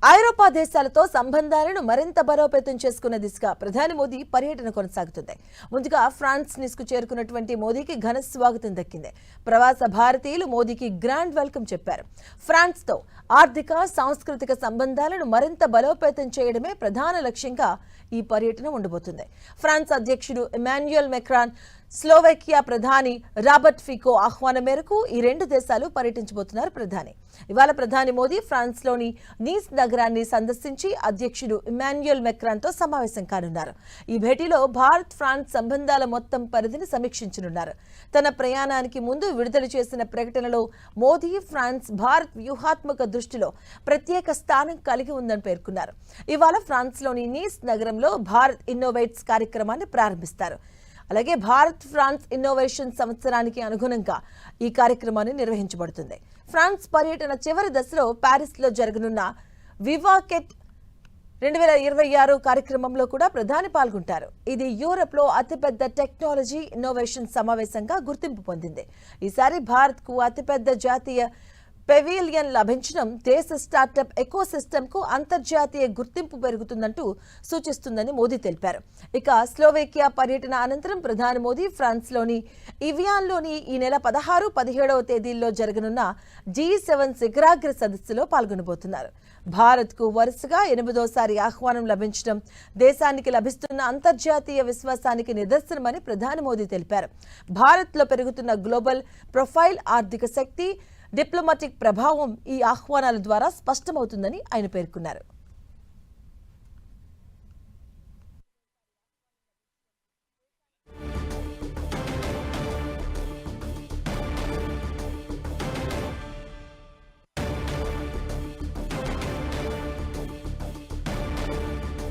ఐరోపా దేశాలతో సంబంధాలను మరింత బలోపేతం చేసుకున్న దిశగా ప్రధాని మోదీ పర్యటన కొనసాగుతుంది. ముందుగా ఫ్రాన్స్ నిస్కు చేరుకున్నటువంటి మోదీకి ఘన స్వాగతం దక్కింది. ప్రవాస భారతీయులు మోదీకి గ్రాండ్ వెల్కమ్ చెప్పారు. ఫ్రాన్స్ తో ఆర్థిక, సాంస్కృతిక సంబంధాలను మరింత బలోపేతం చేయడమే ప్రధాన లక్ష్యంగా ఈ పర్యటన ఉండబోతుంది. ఫ్రాన్స్ అధ్యక్షుడు ఇమాన్యుయల్ మెక్రాన్, స్లోవేకియా ప్రధాని రాబర్ట్ ఫికో ఆహ్వానం మేరకు ఈ రెండు దేశాలు పర్యటించబోతున్నారు. ఇవాళ ప్రధాని మోదీ ఫ్రాన్స్ లోని నీస్ నగరాన్ని సందర్శించి అధ్యక్షుడు ఇమాన్యుయల్ మెక్రాన్ తో సమావేశం కానున్నారు. ఈ భేటీలో భారత్ ఫ్రాన్స్ సంబంధాల మొత్తం పరిధిని సమీక్షించనున్నారు. తన ప్రయాణానికి ముందు విడుదల చేసిన ప్రకటనలో మోదీ ఫ్రాన్స్ భారత్ వ్యూహాత్మక దృష్టిలో ప్రత్యేక స్థానం కలిగి ఉందని పేర్కొన్నారు. ఇవాళ ఫ్రాన్స్ లోని నీస్ నగరంలో భారత్ ఇన్నోవేట్స్ కార్యక్రమాన్ని ప్రారంభిస్తారు. అలాగే భారత్ ఫ్రాన్స్ ఇన్నోవేషన్ సంవత్సరానికి అనుగుణంగా ఈ కార్యక్రమాన్ని నిర్వహించబడుతుంది. ఫ్రాన్స్ పర్యటన చివరి దశలో ప్యారిస్ లో జరగనున్న వివాకెట్ 2026 కార్యక్రమంలో కూడా ప్రధాని పాల్గొంటారు. ఇది యూరప్ లో అతిపెద్ద టెక్నాలజీ ఇన్నోవేషన్ సమావేశంగా గుర్తింపు పొందింది. ఈసారి భారత్ కు అతిపెద్ద జాతీయ పెవిలియన్ లభించడం దేశ స్టార్టప్ ఎకోసిస్టమ్ కు అంతర్జాతీయ గుర్తింపు పెరుగుతుందంటూ సూచిస్తుందని మోదీ తెలిపారు. ఇక స్లోవేకియా పర్యటన అనంతరం ప్రధాని మోదీ ఫ్రాన్స్ లోని ఇవియాన్లోని ఈ నెల 16, 17వ తేదీల్లో జరగనున్న G7 శిఖరాగ్ర సదస్సులో పాల్గొనబోతున్నారు. భారత్ కు వరుసగా 8వసారి ఆహ్వానం లభించడం దేశానికి లభిస్తున్న అంతర్జాతీయ విశ్వాసానికి నిదర్శనమని ప్రధాని మోదీ తెలిపారు. భారత్ లో పెరుగుతున్న గ్లోబల్ ప్రొఫైల్, ఆర్థిక శక్తి, డిప్లొమాటిక్ ప్రభావం ఈ ఆహ్వానాల ద్వారా స్పష్టమవుతుందని ఆయన పేర్కొన్నారు.